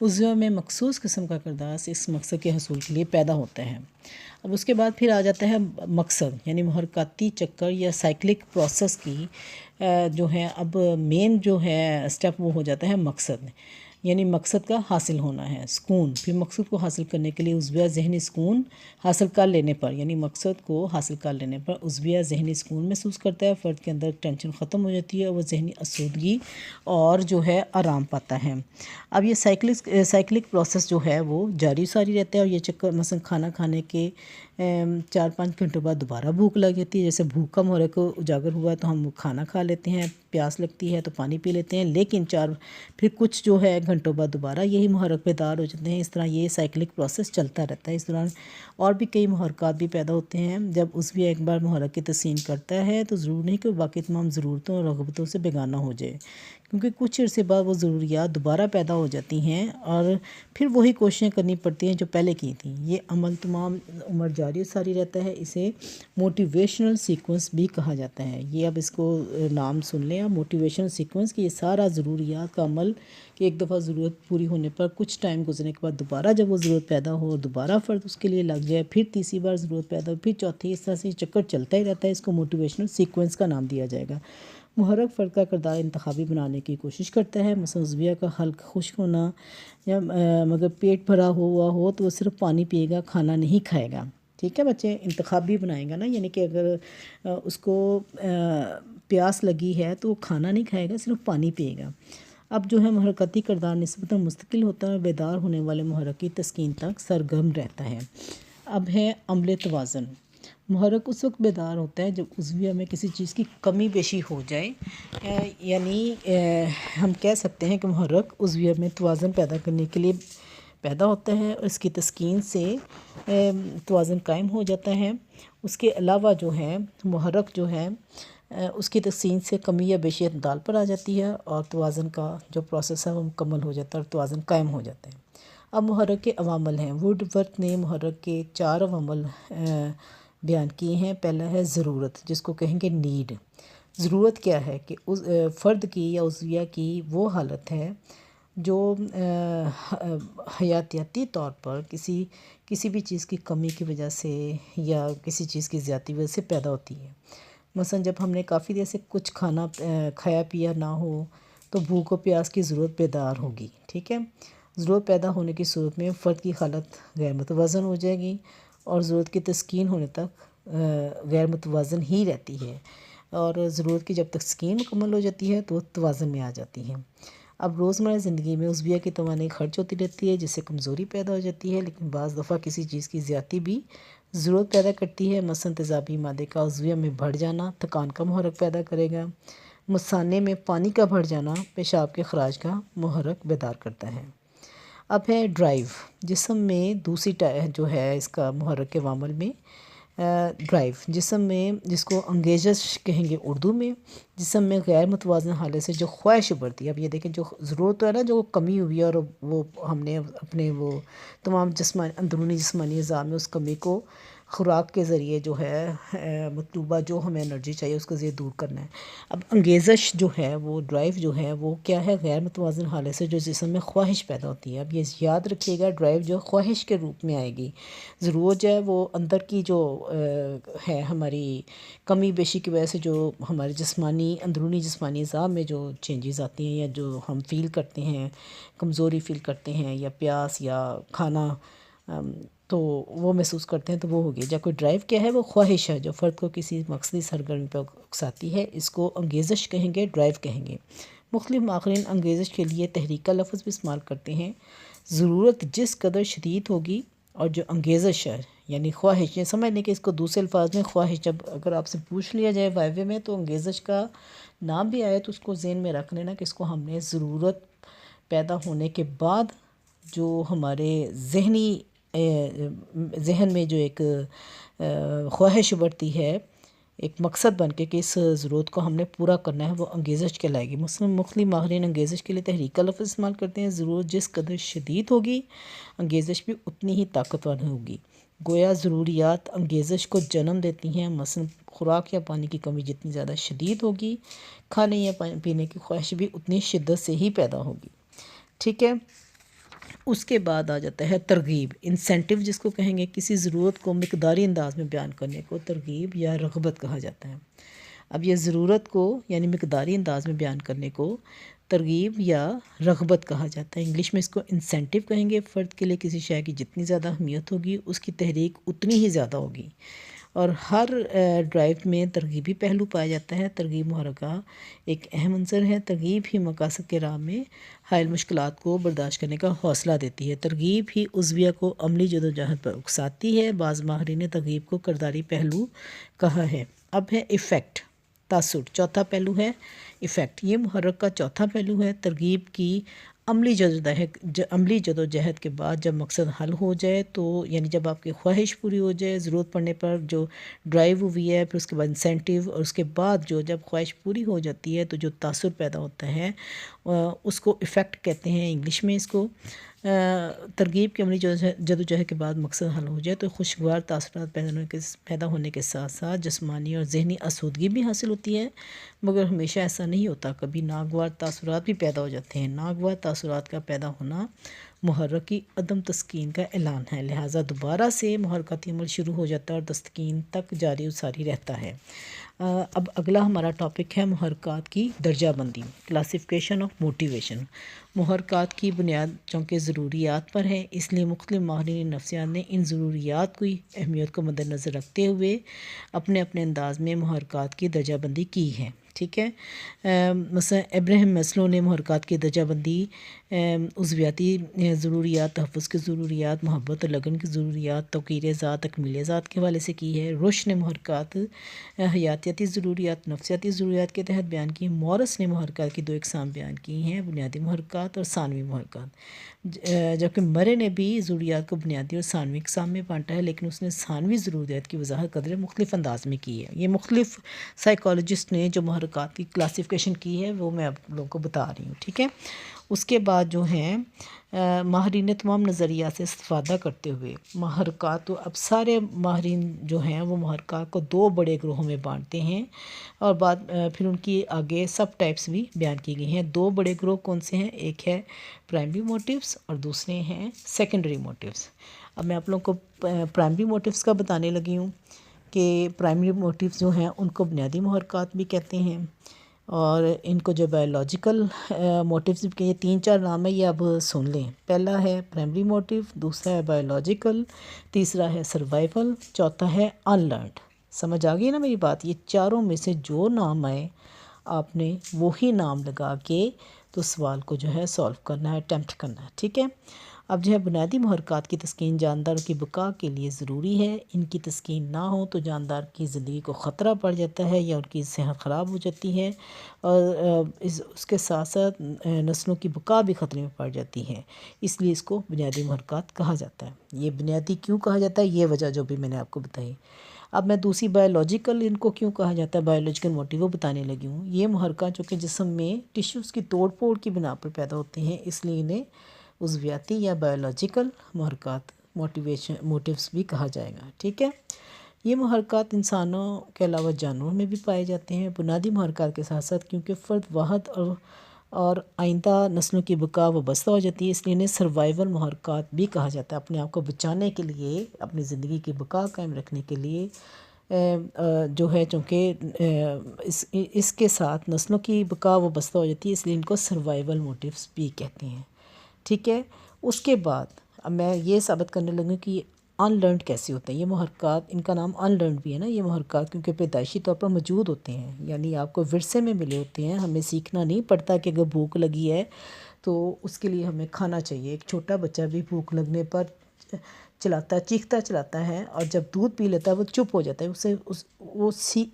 عضویہ میں مخصوص قسم کا کردار اس مقصد کے حصول کے لیے پیدا ہوتا ہے۔ اب اس کے بعد پھر آ جاتا ہے مقصد، یعنی محرکاتی چکر یا سائیکلک پروسیس کی جو ہے اب مین جو ہے اسٹیپ وہ ہو جاتا ہے مقصد، یعنی مقصد کا حاصل ہونا ہے، سکون۔ پھر مقصد کو حاصل کرنے کے لیے عضویہ ذہنی سکون حاصل کر لینے پر، یعنی مقصد کو حاصل کر لینے پر عضویہ ذہنی سکون محسوس کرتا ہے، فرد کے اندر ٹینشن ختم ہو جاتی ہے، وہ ذہنی آسودگی اور جو ہے آرام پاتا ہے۔ اب یہ سائیکلک پروسیس جو ہے وہ جاری ساری رہتا ہے، اور یہ چکر مثلا کھانا کھانے کے 4-5 گھنٹوں بعد دوبارہ بھوک لگ جاتی ہے، جیسے بھوک کا محرک اجاگر ہوا تو ہم کھانا کھا لیتے ہیں، پیاس لگتی ہے تو پانی پی لیتے ہیں، لیکن پھر کچھ جو ہے گھنٹوں بعد دوبارہ یہی محرک بیدار ہو جاتے ہیں۔ اس طرح یہ سائیکلک پروسیس چلتا رہتا ہے۔ اس دوران اور بھی کئی محرکات بھی پیدا ہوتے ہیں۔ جب عضویہ ایک بار محرک کی تسخین کرتا ہے تو ضرور نہیں کہ باقی تمام ضرورتوں اور رغبتوں سے بیگانہ ہو جائے، کیونکہ کچھ عرصے بعد وہ ضروریات دوبارہ پیدا ہو جاتی ہیں اور پھر وہی کوششیں کرنی پڑتی ہیں جو پہلے کی تھیں۔ یہ عمل تمام عمر جاری ساری رہتا ہے، اسے موٹیویشنل سیکوینس بھی کہا جاتا ہے۔ یہ اب اس کو نام سن لیں آپ، موٹیویشنل سیکوینس، کہ یہ سارا ضروریات کا عمل کہ ایک دفعہ ضرورت پوری ہونے پر کچھ ٹائم گزرنے کے بعد دوبارہ جب وہ ضرورت پیدا ہو، دوبارہ فرد اس کے لیے لگ جائے، پھر تیسری بار ضرورت پیدا ہو، پھر چوتھی، اس طرح سے چکر چلتا ہی رہتا ہے۔ اس کو موٹیویشنل سیکوینس کا نام دیا جائے گا۔ محرک فرد کا کردار انتخابی بنانے کی کوشش کرتا ہے، مثلا عضویہ کا حلق خشک ہونا یا مگر پیٹ بھرا ہوا ہو تو وہ صرف پانی پیے گا، کھانا نہیں کھائے گا۔ ٹھیک ہے بچے، انتخابی بنائے گا نا، یعنی کہ اگر اس کو پیاس لگی ہے تو وہ کھانا نہیں کھائے گا، صرف پانی پیے گا۔ اب جو ہے محرکاتی کردار نسبتاً مستقل ہوتا ہے اور بیدار ہونے والے محرک کی تسکین تک سرگرم رہتا ہے۔ اب ہے عمل توازن۔ محرک اس وقت بیدار ہوتا ہے جب عضویہ میں کسی چیز کی کمی بیشی ہو جائے، یعنی ہم کہہ سکتے ہیں کہ محرک عضویہ میں توازن پیدا کرنے کے لیے پیدا ہوتا ہے اور اس کی تسکین سے توازن قائم ہو جاتا ہے۔ اس کے علاوہ جو ہے محرک جو ہے اس کی تسکین سے کمی یا بیشی اعتدال پر آ جاتی ہے اور توازن کا جو پروسیس ہے وہ مکمل ہو جاتا ہے اور توازن قائم ہو جاتا ہے۔ اب محرک کے عوامل ہیں۔ ووڈ ورتھ نے محرک کے 4 عوامل بیان کیے ہیں۔ پہلا ہے ضرورت، جس کو کہیں گے نیڈ۔ ضرورت کیا ہے؟ کہ فرد کی یا عضویہ کی وہ حالت ہے جو حیاتیاتی طور پر کسی بھی چیز کی کمی کی وجہ سے یا کسی چیز کی زیادتی وجہ سے پیدا ہوتی ہے۔ مثلا جب ہم نے کافی دیر سے کچھ کھایا پیا نہ ہو تو بھوک و پیاس کی ضرورت بیدار ہوگی۔ ٹھیک ہے، ضرورت پیدا ہونے کی صورت میں فرد کی حالت غیر متوازن ہو جائے گی اور ضرورت کی تسکین ہونے تک غیر متوازن ہی رہتی ہے، اور ضرورت کی جب تسکین مکمل ہو جاتی ہے تو وہ توازن میں آ جاتی ہے۔ اب روزمرہ زندگی میں عضویہ کی توانائی خرچ ہوتی رہتی ہے، جس سے کمزوری پیدا ہو جاتی ہے، لیکن بعض دفعہ کسی چیز کی زیادتی بھی ضرورت پیدا کرتی ہے۔ مثلا تیزابی مادے کا عضویہ میں بڑھ جانا تھکان کا محرک پیدا کرے گا۔ مثانے میں پانی کا بڑھ جانا پیشاب کے خراج کا محرک بیدار کرتا ہے۔ اب ہے ڈرائیو۔ جسم میں دوسری جو ہے اس کا محرک کے عوامل میں ڈرائیو، جسم میں جس کو انگیزش کہیں گے اردو میں، جسم میں غیر متوازن حالت سے جو خواہش ابھرتی ہے۔ اب یہ دیکھیں جو ضرورت ہے نا، جو کمی ہوئی ہے اور وہ ہم نے اپنے وہ تمام اندرونی جسمانی اعضاء میں اس کمی کو خوراک کے ذریعے جو ہے مطلوبہ جو ہمیں انرجی چاہیے اس کے ذریعے دور کرنا ہے۔ اب انگیزش جو ہے وہ ڈرائیو جو ہے وہ کیا ہے؟ غیر متوازن حالت سے جو جسم میں خواہش پیدا ہوتی ہے۔ اب یہ یاد رکھیے گا، ڈرائیو جو خواہش کے روپ میں آئے گی۔ ضرورت جو ہے وہ اندر کی جو ہے ہماری کمی بیشی کی وجہ سے جو ہمارے اندرونی جسمانی اعضاء میں جو چینجز آتی ہیں یا جو ہم فیل کرتے ہیں، کمزوری فیل کرتے ہیں یا پیاس یا کھانا تو وہ محسوس کرتے ہیں، تو وہ ہوگی۔ جب کوئی ڈرائیو کیا ہے؟ وہ خواہش ہے جو فرد کو کسی مقصدی سرگرمی پر اکساتی ہے، اس کو انگیزش کہیں گے، ڈرائیو کہیں گے۔ مختلف ماہرین انگیزش کے لیے تحریک کا لفظ بھی استعمال کرتے ہیں۔ ضرورت جس قدر شدید ہوگی اور جو انگیزش ہے یعنی خواہش، یہ سمجھ لیں کہ اس کو دوسرے الفاظ میں خواہش، جب اگر آپ سے پوچھ لیا جائے وائوے میں تو انگیزش کا نام بھی آئے تو اس کو ذہن میں رکھ لینا کہ اس کو ہم نے ضرورت پیدا ہونے کے بعد جو ہمارے ذہن میں جو ایک خواہش بڑھتی ہے ایک مقصد بن کے کہ اس ضرورت کو ہم نے پورا کرنا ہے، وہ انگیزش کہلائے گی۔ مثلاً مختلف ماہرین انگیزش کے لیے تحریک کا لفظ استعمال کرتے ہیں۔ ضرورت جس قدر شدید ہوگی انگیزش بھی اتنی ہی طاقتور ہوگی۔ گویا ضروریات انگیزش کو جنم دیتی ہیں۔ مثلاً خوراک یا پانی کی کمی جتنی زیادہ شدید ہوگی، کھانے یا پینے کی خواہش بھی اتنی شدت سے ہی پیدا ہوگی۔ ٹھیک ہے، اس کے بعد آ جاتا ہے ترغیب، انسینٹیو جس کو کہیں گے، کسی ضرورت کو مقداری انداز میں بیان کرنے کو ترغیب یا رغبت کہا جاتا ہے۔ اب یہ ضرورت کو یعنی مقداری انداز میں بیان کرنے کو ترغیب یا رغبت کہا جاتا ہے۔ انگلش میں اس کو انسینٹیو کہیں گے۔ فرد کے لیے کسی شے کی جتنی زیادہ اہمیت ہوگی اس کی تحریک اتنی ہی زیادہ ہوگی، اور ہر ڈرائیو میں ترغیبی پہلو پایا جاتا ہے۔ ترغیب محرکہ ایک اہم عنصر ہے۔ ترغیب ہی مقاصد کے راہ میں حائل مشکلات کو برداشت کرنے کا حوصلہ دیتی ہے۔ ترغیب ہی عضویہ کو عملی جدوجہد پر اکساتی ہے۔ بعض ماہرین نے ترغیب کو کرداری پہلو کہا ہے۔ اب ہے ایفیکٹ، تاثر، چوتھا پہلو ہے ایفیکٹ۔ یہ محرک کا چوتھا پہلو ہے۔ ترغیب کی عملی جدوجہد کے بعد جب مقصد حل ہو جائے تو یعنی جب آپ کی خواہش پوری ہو جائے، ضرورت پڑنے پر جو ڈرائیو ہوئی ہے، پھر اس کے بعد انسینٹیو، اور اس کے بعد جب خواہش پوری ہو جاتی ہے تو جو تاثر پیدا ہوتا ہے اس کو ایفیکٹ کہتے ہیں انگلش میں۔ اس کو ترغیب کی عملی جدوجہد کے بعد مقصد حل ہو جائے تو خوشگوار تاثرات پیدا ہونے کے ساتھ ساتھ جسمانی اور ذہنی آسودگی بھی حاصل ہوتی ہے، مگر ہمیشہ ایسا نہیں ہوتا، کبھی ناگوار تاثرات بھی پیدا ہو جاتے ہیں۔ ناگوار تاثرات کا پیدا ہونا محرک کی عدم تسکین کا اعلان ہے، لہٰذا دوبارہ سے محرکاتی عمل شروع ہو جاتا ہے اور تسکین تک جاری و ساری رہتا ہے۔ اب اگلا ہمارا ٹاپک ہے محرکات کی درجہ بندی، کلاسیفیکیشن آف موٹیویشن۔ محرکات کی بنیاد چونکہ ضروریات پر ہے، اس لیے مختلف ماہرین نفسیات نے ان ضروریات کی اہمیت کو مد نظر رکھتے ہوئے اپنے اپنے انداز میں محرکات کی درجہ بندی کی ہے، ٹھیک ہے۔ مثلا ابراہیم میسلو نے محرکات کی درجہ بندی عضویاتی ضروریات، تحفظ کی ضروریات، محبت اور لگن کی ضروریات، توقیر ذات، تکمیل ذات کے حوالے سے کی ہے۔ روش نے محرکات حیاتیاتی ضروریات، نفسیاتی ضروریات کے تحت بیان کی۔ مورس نے محرکات کی دو اقسام بیان کی ہیں، بنیادی محرکات اور ثانوی محرکات، جبکہ مرے نے بھی ضروریات کو بنیادی اور ثانوی اقسام میں بانٹا ہے، لیکن اس نے ثانوی ضروریات کی وضاحت قدرے مختلف انداز میں کی ہے۔ یہ مختلف سائیکالوجسٹ نے جو محرکات کی کلاسیفیکیشن کی ہے وہ میں آپ لوگوں کو بتا رہی ہوں، ٹھیک ہے۔ اس کے بعد جو ہیں ماہرین نے تمام نظریات سے استفادہ کرتے ہوئے محرکات، تو اب سارے ماہرین جو ہیں وہ محرکات کو دو بڑے گروہوں میں بانٹتے ہیں، اور پھر ان کی آگے سب ٹائپس بھی بیان کی گئی ہیں۔ دو بڑے گروہ کون سے ہیں؟ ایک ہے پرائمری موٹیوز اور دوسرے ہیں سیکنڈری موٹیوز۔ اب میں آپ لوگوں کو پرائمری موٹیوز کا بتانے لگی ہوں کہ پرائمری موٹیوز جو ہیں ان کو بنیادی محرکات بھی کہتے ہیں، اور ان کو جو بایولوجیکل موٹیوز کے یہ 3-4 نام ہے، یہ اب سن لیں۔ پہلا ہے پرائمری موٹیو، دوسرا ہے بایولوجیکل، تیسرا ہے سروائیول، چوتھا ہے ان لرنڈ۔ سمجھ آ گئی نا میری بات؟ یہ چاروں میں سے جو نام آئے آپ نے وہی نام لگا کے تو سوال کو جو ہے سولو کرنا ہے، اٹیمپٹ کرنا ہے، ٹھیک ہے۔ اب جو ہے بنیادی محرکات کی تسکین جانداروں کی بقا کے لیے ضروری ہے۔ ان کی تسکین نہ ہو تو جاندار کی زندگی کو خطرہ پڑ جاتا ہے یا ان کی صحت خراب ہو جاتی ہے، اور اس کے ساتھ ساتھ نسلوں کی بقا بھی خطرے میں پڑ جاتی ہے، اس لیے اس کو بنیادی محرکات کہا جاتا ہے۔ یہ بنیادی کیوں کہا جاتا ہے؟ یہ وجہ جو بھی میں نے آپ کو بتائی۔ اب میں دوسری بایولوجیکل، ان کو کیوں کہا جاتا ہے بایولوجیکل موٹیو، وہ بتانے لگی ہوں۔ یہ محرکات چونکہ جسم میں ٹیشوز کی توڑ پھوڑ کی بنا پر پیدا ہوتے ہیں، اس لیے انہیں عضویاتی یا بایولوجیکل محرکات موٹیوز بھی کہا جائے گا، ٹھیک ہے۔ یہ محرکات انسانوں کے علاوہ جانوروں میں بھی پائے جاتے ہیں۔ بنیادی محرکات کے ساتھ ساتھ کیونکہ فرد واحد اور آئندہ نسلوں کی بقا وابستہ ہو جاتی ہے، اس لیے انہیں سروائیول محرکات بھی کہا جاتا ہے۔ اپنے آپ کو بچانے کے لیے، اپنی زندگی کی بقا قائم رکھنے کے لیے جو ہے، چونکہ اس کے ساتھ نسلوں کی بقا وابستہ ہو جاتی ہے، اس لیے ان کو سروائیول موٹیوز بھی کہتے ہیں، ٹھیک ہے۔ اس کے بعد اب میں یہ ثابت کرنے لگوں کہ یہ ان لرنڈ کیسے ہوتے ہیں۔ یہ محرکات، ان کا نام ان لرنڈ بھی ہے نا، یہ محرکات کیونکہ پیدائشی طور پر موجود ہوتے ہیں، یعنی آپ کو ورثے میں ملے ہوتے ہیں، ہمیں سیکھنا نہیں پڑتا کہ اگر بھوک لگی ہے تو اس کے لیے ہمیں کھانا چاہیے۔ ایک چھوٹا بچہ بھی بھوک لگنے پر چیختا چلاتا ہے، اور جب دودھ پی لیتا ہے وہ چپ ہو جاتا ہے،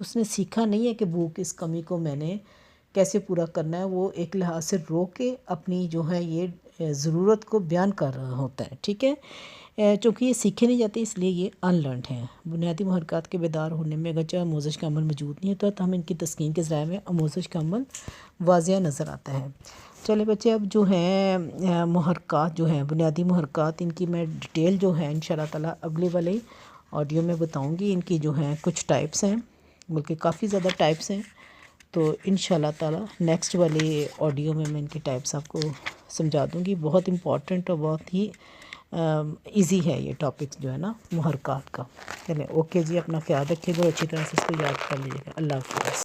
اس نے سیکھا نہیں ہے کہ بھوک اس کمی کو میں نے کیسے پورا کرنا ہے، وہ ایک لحاظ سے رو کے اپنی جو ہے یہ ضرورت کو بیان کر رہا ہوتا ہے، ٹھیک ہے۔ چونکہ یہ سیکھے نہیں جاتے اس لیے یہ ان لرنڈ ہیں۔ بنیادی محرکات کے بیدار ہونے میں اگرچہ آموزش کا عمل موجود نہیں ہوتا تو ہم ان کی تسکین کے ذرائع میں آموزش کا عمل واضح نظر آتا ہے۔ چلے بچے، اب جو ہیں محرکات جو ہیں بنیادی محرکات، ان کی میں ڈیٹیل جو ہے انشاءاللہ تعالیٰ اگلے والے آڈیو میں بتاؤں گی۔ ان کی جو ہیں کچھ ٹائپس ہیں، بلکہ کافی زیادہ ٹائپس ہیں، تو انشاءاللہ تعالیٰ نیکسٹ والے آڈیو میں ان کی ٹائپس آپ کو سمجھا دوں گی. بہت امپورٹنٹ اور بہت ہی ایزی ہے یہ ٹاپک جو ہے نا محرکات کا. چلیں اوکے جی، اپنا خیال رکھیے گا اور اچھی طرح سے اس کو یاد کر لیجیے گا. اللہ حافظ.